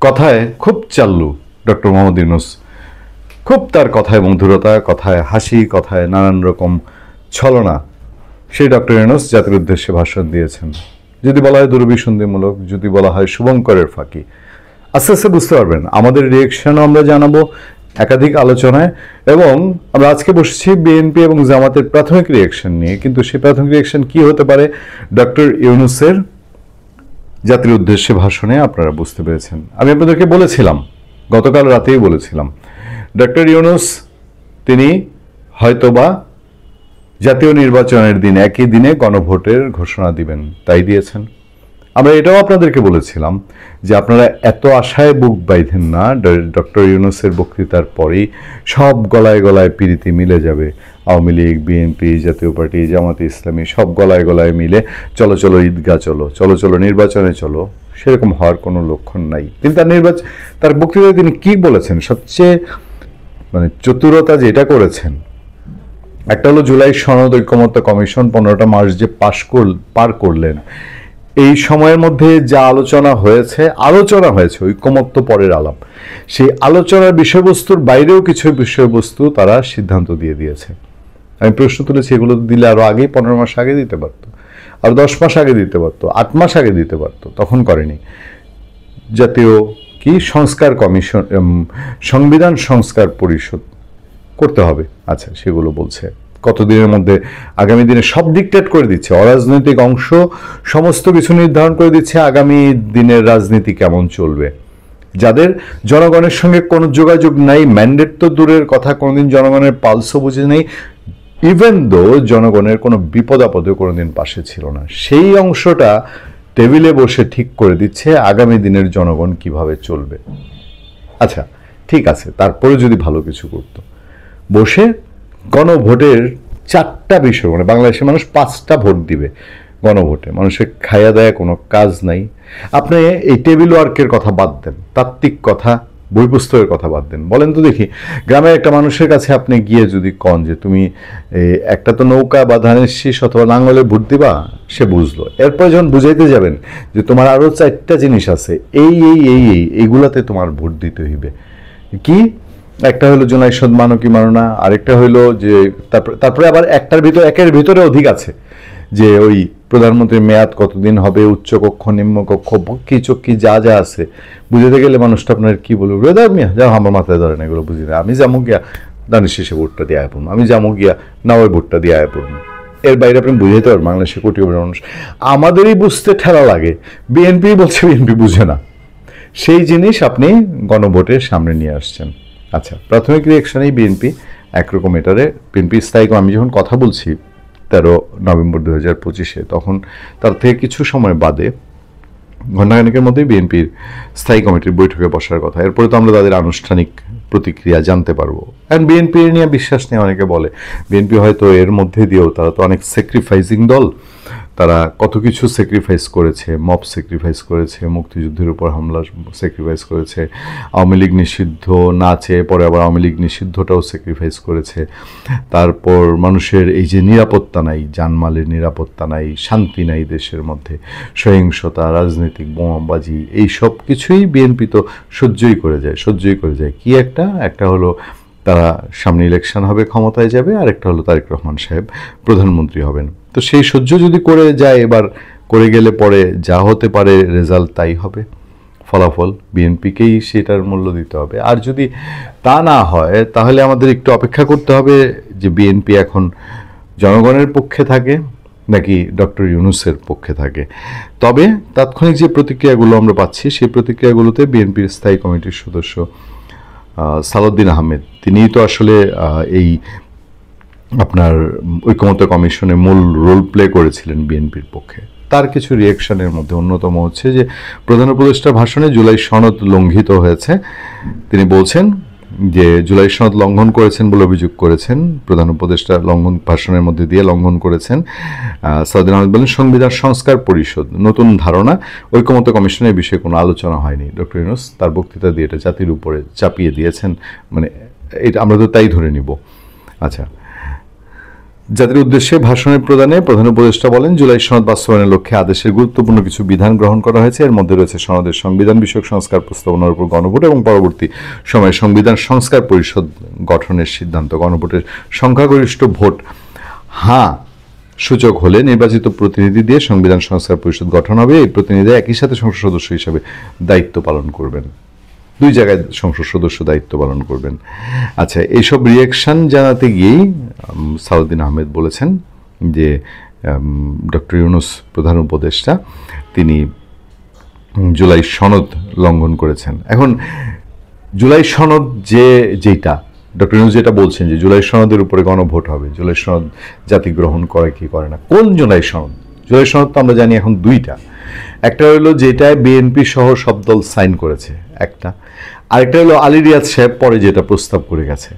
কথায় খুব চাল্লু ডক্টর মোহাম্মদ ইউনূস, খুব তার কথায় মধুরতা, কথায় হাসি, কথায় নানান রকম ছলনা। সেই ডক্টর ইউনূস জাতির উদ্দেশ্যে ভাষণ দিয়েছেন। যদি বলা হয় দুরভিসন্ধিমূলক, যদি বলা হয় শুভঙ্করের ফাঁকি, আস্তে আস্তে বুঝতে পারবেন। আমাদের রিয়েকশনও আমরা জানাবো একাধিক আলোচনায়, এবং আমরা আজকে বসেছি বিএনপি এবং জামাতের প্রাথমিক রিয়েকশন নিয়ে। কিন্তু সেই প্রাথমিক রিয়েকশন কি হতে পারে ডক্টর ইউনূসের জাতির উদ্দেশ্যে ভাষণে, আপনারা বুঝতে পেরেছেন। আমি আপনাদেরকে বলেছিলাম, গতকাল রাতেই বলেছিলাম, ডক্টর ইউনূস তিনি হয়তোবা জাতীয় নির্বাচনের দিন একই দিনে গণভোটের ঘোষণা দিবেন, তাই দিয়েছেন। আমরা এটাও আপনাদেরকে বলেছিলাম যে আপনারা এত আশায় বুক বাইধেন না, ডক্টর ইউনূসের বক্তৃতার পরেই সব গলায় গলায় পিরিতি মিলে যাবে। আওয়ামী লীগ, বিএনপি, জাতীয় পার্টি, জামাতে ইসলামী সব গলায় গলায় মিলে চলো চলো ঈদগাহ চলো, চলো চলো নির্বাচনে চলো। সেরকম হওয়ার কোনো লক্ষণ নাই। কিন্তু তার বক্তৃতায় তিনি কি বলেছেন, সবচেয়ে চতুরতা যেটা করেছেন, একটা হলো জুলাই সনদ ঐকমত্য কমিশন 15টা মাস যে পার করলেন, এই সময়ের মধ্যে যা আলোচনা হয়েছে ঐকমত্য পরের আলাপ, সেই আলোচনার বিষয়বস্তুর বাইরেও কিছু বিষয়বস্তু তারা সিদ্ধান্ত দিয়ে দিয়েছে। আমি প্রশ্ন তুলেছি, এগুলো দিলে আরো আগেই 15 মাস আগে দিতে পারতো, আর 10 মাস আগে দিতে পারতো, 8 মাস আগে দিতে পারতো, তখন করেনি। জাতীয় সংস্কার কমিশন, সংবিধান সংস্কার পরিষদ করতে হবে, আচ্ছা সেগুলো বলছে কতদিনের মধ্যে, আগামী দিনে সব ডিক্টেট করে দিচ্ছে। অরাজনৈতিক অংশ সমস্ত কিছু নির্ধারণ করে দিচ্ছে আগামী দিনের রাজনীতি কেমন চলবে। যাদের জনগণের সঙ্গে কোনো যোগাযোগ নাই, ম্যান্ডেট তো দূরের কথা, কোনোদিন জনগণের পালসও বুঝে নেই, ইভেন দো জনগণের কোনো বিপদ আপদে কোনোদিন পাশে ছিল না, সেই অংশটা টেবিলে বসে ঠিক করে দিচ্ছে আগামী দিনের জনগণ কিভাবে চলবে। আচ্ছা ঠিক আছে, তারপরে যদি ভালো কিছু করতো, বসে গণভোটের 4টা বিষয়, বাংলাদেশের মানুষ 5টা ভোট দিবে গণভোটে, মানুষের খাইয়া দেয়া কোনো কাজ নাই। আপনি এই টেবিল ওয়ার্কের কথা বাদ দেন, তাত্ত্বিক কথা, বই পুস্তকের কথা বাদ দেন। বলেন তো দেখি, গ্রামের একটা মানুষের কাছে আপনি গিয়ে যদি কন যে তুমি একটা তো নৌকা বা ধানের শীষ অথবা লাঙ্গলে ভোট দিবা, সে বুঝলো। এরপর যখন বুঝাইতে যাবেন যে তোমার আরো 4টা জিনিস আছে, এইগুলাতে তোমার ভোট দিতে হইবে, কি একটা হলো জুলাই সনদ মানো কি মানো না, আরেকটা হইলো যে তারপরে আবার একের ভিতরে অধিক আছে, যে ওই প্রধানমন্ত্রীর মেয়াদ কতদিন হবে, উচ্চ কক্ষ নিম্ন কক্ষ বক্কি চক্কি যা যা আছে, বুঝতে গেলে মানুষটা আপনার কি বলবে, যাও আমার মাথায় ধরে না, এগুলো বুঝি না, আমি যাবো গিয়া দানের শেষে ভোটটা দিয়ে আয় পড়বো, আমি যাবো গিয়া না ওই ভোটটা দিয়ে আয় পড়বো। এর বাইরে আপনি বুঝাইতে পারবেন বাংলাদেশে কোটি কোটি মানুষ, আমাদেরই বুঝতে ঠেলা লাগে, বিএনপি বলছে বিএনপি বুঝে না, সেই জিনিস আপনি গণভোটের সামনে নিয়ে আসছেন। আচ্ছা, প্রাথমিক রিয়েকশনেই বিএনপি একরকম এটারে, বিএনপি স্থায়ী, আমি যখন কথা বলছি 13 নভেম্বর 2025, তখন তার থেকে কিছু সময় বাদে ঘণ্টাখানেকের মধ্যেই বিএনপির স্থায়ী কমিটির বৈঠকে বসার কথা। এরপরে তো আমরা তাদের আনুষ্ঠানিক প্রতিক্রিয়া জানতে পারবো। কারণ বিএনপি নিয়ে বিশ্বাস নিয়ে অনেকে বলে, বিএনপি হয়তো এর মধ্যে দিয়েও, তারা তো অনেক স্যাক্রিফাইসিং দল, তারা কত কিছু স্যাক্রিফাইস করেছে, মব স্যাক্রিফাইস করেছে, মুক্তিযুদ্ধের উপর হামলা স্যাক্রিফাইস করেছে, আওয়ামী লীগ নিষিদ্ধ না চেয়ে পরে আবার আওয়ামী লীগ নিষিদ্ধটাও স্যাক্রিফাইস করেছে, তারপর মানুষের এই যে নিরাপত্তা নাই, জানমালের নিরাপত্তা নাই, শান্তি নাই দেশের মধ্যে, সহিংসতা, রাজনৈতিক বোমাবাজি, এই সব কিছুই বিএনপি তো সহ্যই করে যায়। কি একটা হলো তারা সামনে ইলেকশন হবে, ক্ষমতায় যাবে, আর একটা হলো তারেক রহমান সাহেব প্রধানমন্ত্রী হবেন। তো সেই সহ্য যদি করে যায়, এবার করে গেলে পরে যা হতে পারে রেজাল্ট তাই হবে, ফলাফল বিএনপিকেই সেটার মূল্য দিতে হবে। আর যদি তা না হয়, তাহলে আমাদের একটু অপেক্ষা করতে হবে যে বিএনপি এখন জনগণের পক্ষে থাকে নাকি ডক্টর ইউনূসের পক্ষে থাকে। তবে তাৎক্ষণিক যে প্রতিক্রিয়াগুলো আমরা পাচ্ছি, সেই প্রতিক্রিয়াগুলোতে বিএনপির স্থায়ী কমিটির সদস্য সালাউদ্দিন আহমেদ, তিনিই তো আসলে এই আপনার ঐকমত্য কমিশনে মূল রোল প্লে করেছিলেন বিএনপির পক্ষে। তার কিছু রিয়েকশনের মধ্যে অন্যতম হচ্ছে যে প্রধান উপদেষ্টার ভাষণে জুলাই সনদ লঙ্ঘিত হয়েছে। তিনি বলছেন যে জুলাই সনদ লঙ্ঘন করেছেন বলে অভিযোগ করেছেন প্রধান উপদেষ্টা, ভাষণের মধ্যে দিয়ে লঙ্ঘন করেছেন। সালাউদ্দিন আহমেদ বলেন, সংবিধান সংস্কার পরিষদ নতুন ধারণা, ঐকমত্য কমিশনের বিষয়ে কোনো আলোচনা হয়নি। ডক্টর ইউনূস তার বক্তৃতা দিয়ে এটা জাতির উপরে চাপিয়ে দিয়েছেন, এটা আমরা তো তাই ধরে নিব। আচ্ছা, জাতির উদ্দেশ্যে ভাষণের প্রদানে প্রধান উপদেষ্টা বলেন, জুলাই সনদ বাস্তবায়নের লক্ষ্যে আদেশের গুরুত্বপূর্ণ কিছু বিধান গ্রহণ করা হয়েছে। এর মধ্যে রয়েছে সনদের সংবিধান বিষয়ক সংস্কার প্রস্তাবনার উপর গণভোট এবং পরবর্তী সময়ে সংবিধান সংস্কার পরিষদ গঠনের সিদ্ধান্ত। গণভোটের সংখ্যাগরিষ্ঠ ভোট হ্যাঁ সূচক হলে নির্বাচিত প্রতিনিধি দিয়ে সংবিধান সংস্কার পরিষদ গঠন হবে। এই প্রতিনিধি একই সাথে সংসদ সদস্য হিসাবে দায়িত্ব পালন করবেন, দুই জায়গায় সংসদ সদস্য দায়িত্ব পালন করবেন। আচ্ছা, এইসব রিয়াকশন জানাতে গিয়েই সালাউদ্দিন আহমেদ বলেছেন যে ডক্টর ইউনূস প্রধান উপদেষ্টা তিনি জুলাই সনদ লঙ্ঘন করেছেন। এখন জুলাই সনদ যেটা ডক্টর ইউনূস যেটা বলছেন যে জুলাই সনদের উপরে গণভোট হবে, জুলাই সনদ জাতি গ্রহণ করে কি করে না, কোন জুলাই সনদ? জুলাই সনদ তো আমরা জানি এখন দুইটা, একটা হলো যেটায় বিএনপি সহ সব দল সাইন করেছে একটা, আরেকটা হলো আলী রিয়াজ সাহেব পরে যেটা প্রস্তাব করে গেছে।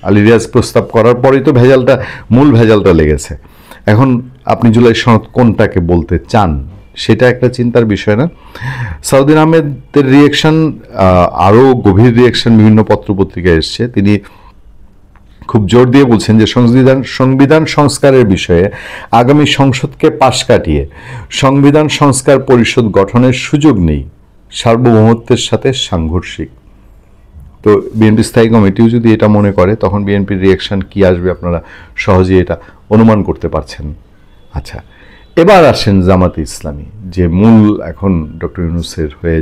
আলী রিয়াজ প্রস্তাব করার পরেই তো মূল ভেজালটা লেগেছে। এখন আপনি জুলাই সনদ কোনটাকে বলতে চান সেটা একটা চিন্তার বিষয় না? সালাউদ্দিন আহমেদের রিয়াকশন, আরও গভীর রিয়াকশন বিভিন্ন পত্রপত্রিকায় এসছে। তিনি খুব জোর দিয়ে বলছেন যে সংবিধান সংস্কারের বিষয়ে আগামী সংসদকে পাশ কাটিয়ে সংবিধান সংস্কার পরিষদ গঠনের সুযোগ নেই, সার্বভৌমত্বের সাথে সাংঘর্ষিক। তো বিএনপি স্থায়ী কমিটিও যদি এটা মনে করে তখন বিএনপির রিয়াকশন কি আসবে আপনারা সহজেই এটা অনুমান করতে পারছেন। আচ্ছা, এবার আসেন জামাতে ইসলামী, যে মূল এখন ডক্টর ইউনূসের হয়ে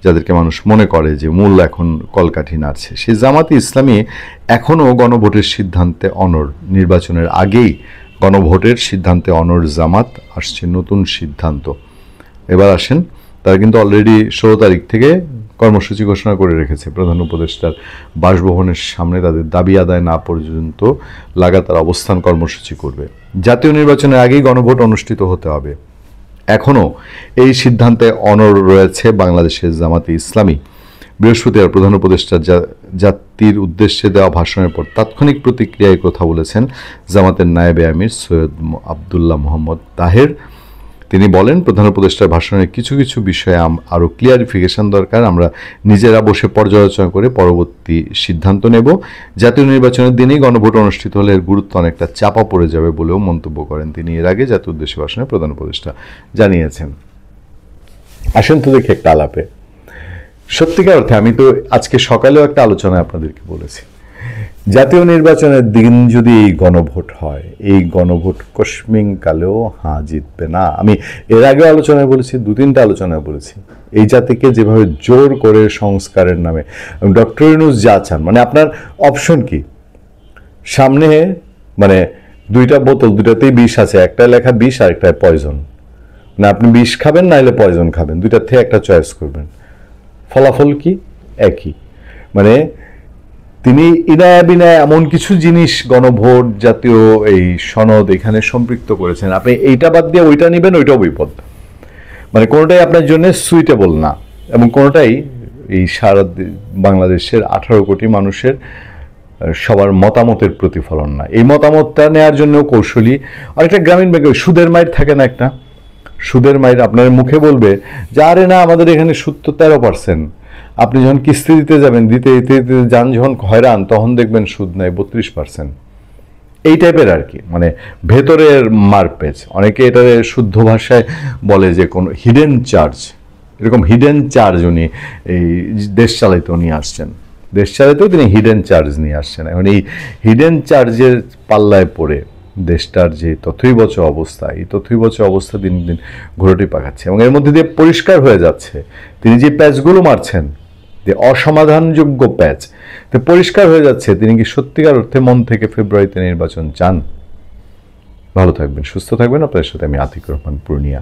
যাদেরকে মানুষ মনে করে যে মূল এখন কলকাঠি নাড়ছে, সেই জামাতে ইসলামী এখনও গণভোটের সিদ্ধান্তে অনড়। নির্বাচনের আগেই গণভোটের সিদ্ধান্তে অনড় জামাত, আসছে নতুন সিদ্ধান্ত। এবার আসেন, তারা কিন্তু অলরেডি 16 তারিখ থেকে কর্মসূচি ঘোষণা করে রেখেছে। প্রধান উপদেষ্টার বাসভবনের সামনে তাদের দাবি আদায় না পর্যন্ত লাগাতার অবস্থান কর্মসূচি করবে। জাতীয় নির্বাচনের আগেই গণভোট অনুষ্ঠিত হতে হবে। এখনও এই সিদ্ধান্তে অনড় রয়েছে বাংলাদেশের জামাতে ইসলামী। বৃহস্পতিবার প্রধান উপদেষ্টা জাতির উদ্দেশ্যে দেওয়া ভাষণের পর তাৎক্ষণিক প্রতিক্রিয়ায় কথা বলেছেন জামাতের নায়েবে আমির সৈয়দ আবদুল্লাহ মোহাম্মদ তাহের। তিনি বলেন, প্রধান উপদেষ্টার ভাষণের কিছু কিছু বিষয়ে আরও ক্লিয়ারিফিকেশন দরকার। আমরা নিজেরা বসে পর্যালোচনা করে পরবর্তী সিদ্ধান্ত নেব। জাতীয় নির্বাচনের দিনেই গণভোট অনুষ্ঠিত হলে এর গুরুত্ব অনেকটা চাপা পড়ে যাবে বলেও মন্তব্য করেন তিনি। এর আগে জাতীয় উদ্দেশ্যে ভাষণে প্রধান উপদেষ্টা জানিয়েছেন। আসেন তো দেখি একটা আলাপে। সত্যিকার অর্থে আমি তো আজকে সকালেও একটা আলোচনায় আপনাদেরকে বলেছি, জাতীয় নির্বাচনের দিন যদি এই গণভোট হয়, এই গণভোট কস্মিন কালেও জিতবে না। আমি এর আগে আলোচনায় বলেছি, 2-3টা আলোচনায় বলেছি, এই জাতিকে যেভাবে জোর করে সংস্কারের নামে ডক্টর ইউনূস যা চান, মানে আপনার অপশন কি সামনে, মানে 2টা বোতল, 2টাতেই বিষ আছে, একটা লেখা বিষ আর একটা পয়জন, মানে আপনি বিষ খাবেন নাইলে পয়জন খাবেন, 2টার থেকে একটা চয়েস করবেন। ফলাফল কি? একই। মানে তিনি ইনায়া বিনায় এমন কিছু জিনিস গণভোট, জাতীয় এই সনদ এখানে সম্পৃক্ত করেছেন, আপনি এইটা বাদ দিয়ে ওইটা নেবেন, ওইটাও বিপদ। মানে কোনোটাই আপনার জন্য সুইটেবল না, এবং কোনোটাই এই সারা বাংলাদেশের 18 কোটি মানুষের সবার মতামতের প্রতিফলন না। এই মতামতটা নেওয়ার জন্য কৌশলী অনেকটা গ্রামীণ ব্যাংকে সুদের মাইর থাকে না, একটা সুদের মাইর আপনার মুখে বলবে যে আরে না আমাদের এখানে সুদ তো 13%, আপনি যখন কিস্তি দিতে যাবেন, দিতে যান যখন হয়রান, তখন দেখবেন সুদ নেয় 32%। এই টাইপের আর কি, মানে ভেতরের মারপেচ। অনেকে এটা শুদ্ধ ভাষায় বলে যে কোনো হিডেন চার্জ, এরকম হিডেন চার্জ উনি এই দেশ চালাইতেও নিয়ে আসছেন, দেশ চালাইতেও তিনি হিডেন চার্জ নিয়ে আসছেন। এখন এই হিডেন চার্জের পাল্লায় পড়ে দেশটার যে তথৈবচ অবস্থা, এই তথৈবচ অবস্থা দিন দিন ঘোরটি পাকাচ্ছে, এবং এর মধ্যে দিয়ে পরিষ্কার হয়ে যাচ্ছে তিনি যে প্যাচগুলো মারছেন, যে অসমাধানযোগ্য প্যাচ, তো পরিষ্কার হয়ে যাচ্ছে তিনি কি সত্যিকার অর্থে মন থেকে ফেব্রুয়ারিতে নির্বাচন চান। ভালো থাকবেন, সুস্থ থাকবেন। আপনাদের সাথে আমি আতিক রহমান পূর্ণিয়া।